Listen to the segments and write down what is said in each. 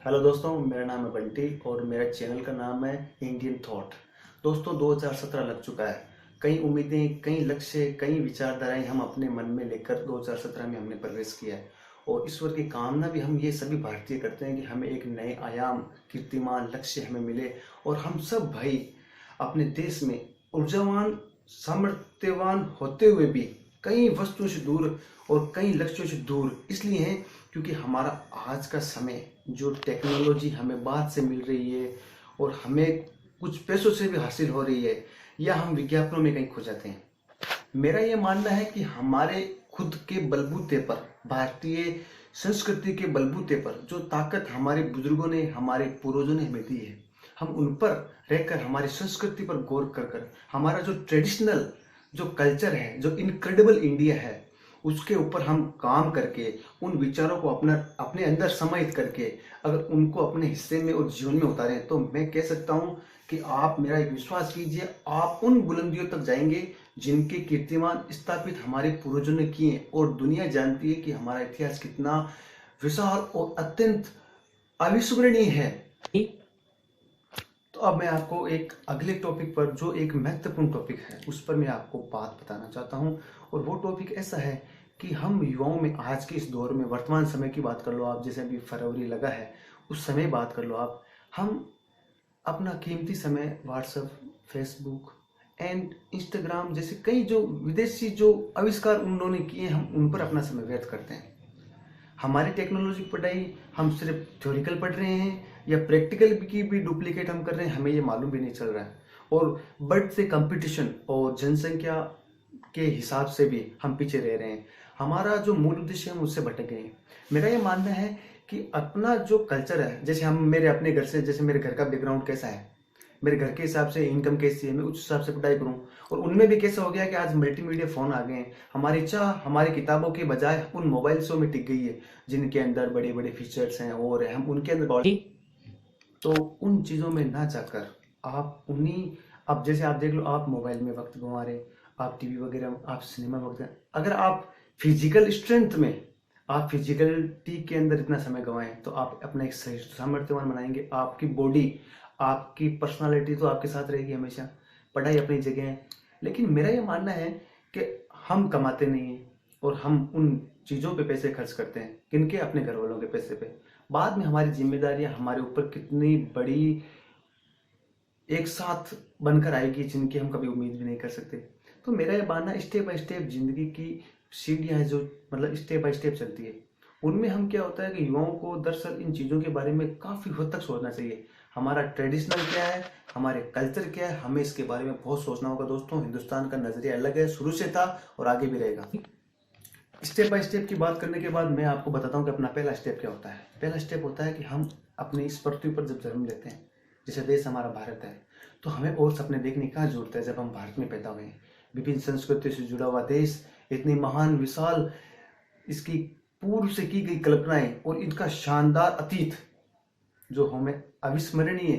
Hello दोस्तों, मेरा नाम है बंटी और मेरा चैनल का नाम है इंडियन थॉट। दोस्तों, 2017 लग चुका है। कई उम्मीदें, कई लक्ष्य, कई विचारधाराएं हम अपने मन में लेकर 2017 में हमने प्रवेश किया है। और ईश्वर की कामना भी हम ये सभी भारतीय करते हैं कि हमें एक नए आयाम, कीर्तिमान लक्ष्य हमें मिले और हम सब भाई अपने देश में ऊर्जावान, सामर्थ्यवान होते हुए भी कई वस्तुओं से दूर और कई लक्ष्यों से दूर इसलिए हैं क्योंकि हमारा आज का समय, जो टेक्नोलॉजी हमें बाहर से मिल रही है और हमें कुछ पैसों से भी हासिल हो रही है, या हम विज्ञापनों में कहीं खो जाते हैं। मेरा ये मानना है कि हमारे खुद के बलबूते पर, भारतीय संस्कृति के बलबूते पर जो ताकत हमारे बुजुर्गों ने, हमारे पूर्वजों ने हमें दी है, हम उन पर रहकर हमारी संस्कृति पर गौर कर हमारा जो ट्रेडिशनल, जो कल्चर है, जो इनक्रेडिबल इंडिया है, उसके ऊपर हम काम करके उन विचारों को अपने अंदर समाहित करके अगर उनको अपने हिस्से में और जीवन में उतारें तो मैं कह सकता हूं कि आप मेरा एक विश्वास कीजिए, आप उन बुलंदियों तक जाएंगे जिनके कीर्तिमान स्थापित हमारे पूर्वजों ने किए। और दुनिया जानती है कि हमारा इतिहास कितना विशाल और अत्यंत अविस्मरणीय है। तो अब मैं आपको एक अगले टॉपिक पर, जो एक महत्वपूर्ण टॉपिक है, उस पर मैं आपको बात बताना चाहता हूं। और वो टॉपिक ऐसा है कि हम युवाओं में आज के इस दौर में, वर्तमान समय की बात कर लो आप, जैसे अभी फरवरी लगा है, उस समय बात कर लो आप, हम अपना कीमती समय व्हाट्सएप, फेसबुक एंड इंस्टाग्राम जैसे कई जो विदेशी जो आविष्कार उन्होंने किए, हम उन पर अपना समय व्यर्थ करते हैं। हमारी टेक्नोलॉजी की पढ़ाई हम सिर्फ थ्योरिकल पढ़ रहे हैं या प्रैक्टिकल की भी डुप्लीकेट हम कर रहे हैं, हमें ये मालूम भी नहीं चल रहा है। और बढ़ते कंपटीशन और जनसंख्या के हिसाब से भी हम पीछे रह रहे हैं। हमारा जो मूल उद्देश्य है हम उससे भटक गए हैं। मेरा ये मानना है कि अपना जो कल्चर है, जैसे हम मेरे अपने घर से, जैसे मेरे घर का बैकग्राउंड कैसा है, मेरे घर के हिसाब से इनकम कैसी है, मैं उस हिसाब से पढ़ाई करूँ। और उनमें भी कैसा हो गया कि आज मल्टीमीडिया फोन आ गए हैं, हमारी इच्छा हमारी किताबों के बजाय उन मोबाइल शो में टिक गई है जिनके अंदर बड़े बड़े फीचर्स हैं और हम उनके अंदर। तो उन चीज़ों में ना जाकर आप उन्हीं, अब जैसे आप देख लो, आप मोबाइल में वक्त गंवा रहे, आप टीवी वगैरह, आप सिनेमा वक्त, अगर आप फिजिकल स्ट्रेंथ में, आप फिजिकलिटी के अंदर इतना समय गंवाएं तो आप अपना एक सही सामर्थ्यवान बनाएंगे। आपकी बॉडी, आपकी पर्सनालिटी तो आपके साथ रहेगी हमेशा। पढ़ाई अपनी जगह है, लेकिन मेरा ये मानना है कि हम कमाते नहीं हैं और हम उन चीज़ों पे पैसे खर्च करते हैं, किनके, अपने घर वालों के पैसे पे। बाद में हमारी जिम्मेदारियां हमारे ऊपर कितनी बड़ी एक साथ बनकर आएगी जिनकी हम कभी उम्मीद भी नहीं कर सकते। तो मेरा ये मानना, स्टेप बाय स्टेप जिंदगी की सीढ़ियां हैं जो, मतलब स्टेप बाय स्टेप चलती है, उनमें हम क्या होता है कि युवाओं को दरअसल इन चीज़ों के बारे में काफ़ी हद तक सोचना चाहिए। हमारा ट्रेडिशनल क्या है, हमारे कल्चर क्या है, हमें इसके बारे में बहुत सोचना होगा दोस्तों। हिंदुस्तान का नजरिया अलग है, शुरू से था और आगे भी रहेगा। स्टेप बाय स्टेप की बात करने के बाद मैं आपको बताता हूँ कि अपना पहला स्टेप क्या होता है। पहला स्टेप होता है कि हम अपनी इस पृथ्वी पर जब जन्म लेते हैं, जैसे देश हमारा भारत है, तो हमें और सपने देखने की कहाँ जरूरत है जब हम भारत में पैदा हुए हैं। विभिन्न संस्कृतियों से जुड़ा हुआ देश, इतनी महान विशाल, इसकी पूर्व से की गई कल्पनाएं और इनका शानदार अतीत जो हमें अविस्मरणीय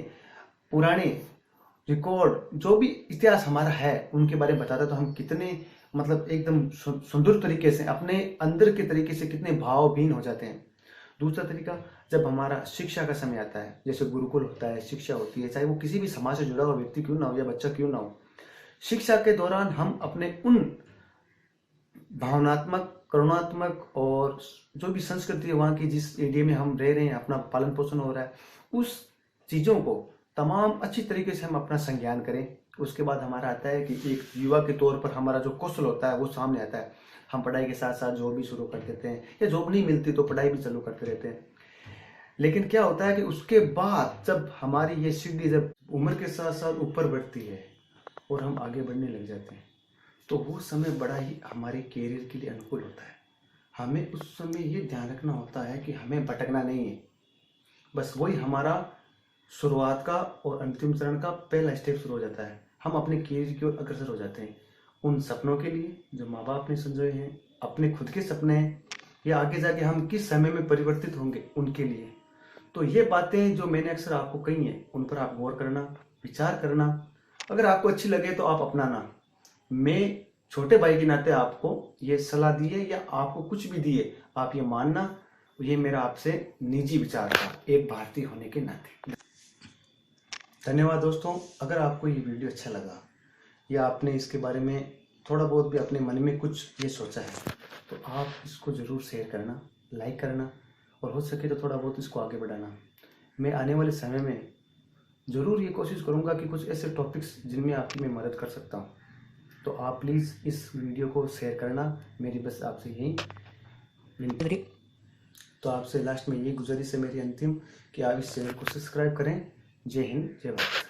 पुराने रिकॉर्ड, जो भी इतिहास हमारा है, उनके बारे में बताता, तो हम कितने, मतलब एकदम सुंदर तरीके से अपने अंदर के तरीके से कितने भावहीन हो जाते हैं। दूसरा तरीका, जब हमारा शिक्षा का समय आता है, जैसे गुरुकुल होता है, शिक्षा होती है, चाहे वो किसी भी समाज से जुड़ा हुआ व्यक्ति क्यों ना हो या बच्चा क्यों ना हो, शिक्षा के दौरान हम अपने उन भावनात्मक, करुणात्मक और जो भी संस्कृति है वहाँ की, जिस एरिया में हम रह रहे हैं, अपना पालन पोषण हो रहा है, उस चीज़ों को तमाम अच्छी तरीके से हम अपना संज्ञान करें। उसके बाद हमारा आता है कि एक युवा के तौर पर हमारा जो कौशल होता है वो सामने आता है। हम पढ़ाई के साथ साथ जॉब भी शुरू कर देते हैं, या जॉब नहीं मिलती तो पढ़ाई भी चालू करते रहते हैं। लेकिन क्या होता है कि उसके बाद जब हमारी ये सीढ़ी, जब उम्र के साथ साथ ऊपर बढ़ती है और हम आगे बढ़ने लग जाते हैं, तो वो समय बड़ा ही हमारे कैरियर के लिए अनुकूल होता है। हमें उस समय ये ध्यान रखना होता है कि हमें भटकना नहीं है। बस वही हमारा शुरुआत का और अंतिम चरण का पहला स्टेप शुरू हो जाता है। हम अपने कैरियर की ओर अग्रसर हो जाते हैं, उन सपनों के लिए जो माँ बाप ने संजोए हैं, अपने खुद के सपने हैं, या आगे जाके हम किस समय में परिवर्तित होंगे उनके लिए। तो ये बातें जो मैंने अक्सर आपको कही हैं, उन पर आप गौर करना, विचार करना। अगर आपको अच्छी लगे तो आप अपनाना। मैं छोटे भाई के नाते आपको ये सलाह दी है, या आपको कुछ भी दिए, आप ये मानना ये मेरा आपसे निजी विचार था एक भारतीय होने के नाते। धन्यवाद दोस्तों। अगर आपको ये वीडियो अच्छा लगा या आपने इसके बारे में थोड़ा बहुत भी अपने मन में कुछ ये सोचा है तो आप इसको ज़रूर शेयर करना, लाइक करना और हो सके तो थोड़ा बहुत इसको आगे बढ़ाना। मैं आने वाले समय में ज़रूर ये कोशिश करूँगा कि कुछ ऐसे टॉपिक्स जिनमें आपकी मैं मदद कर सकता हूँ, तो आप प्लीज़ इस वीडियो को शेयर करना। मेरी बस आपसे यही विनती। तो आपसे लास्ट में यही गुजारिश है मेरी अंतिम कि आप इस चैनल को सब्सक्राइब करें। जय हिंद, जय भारत।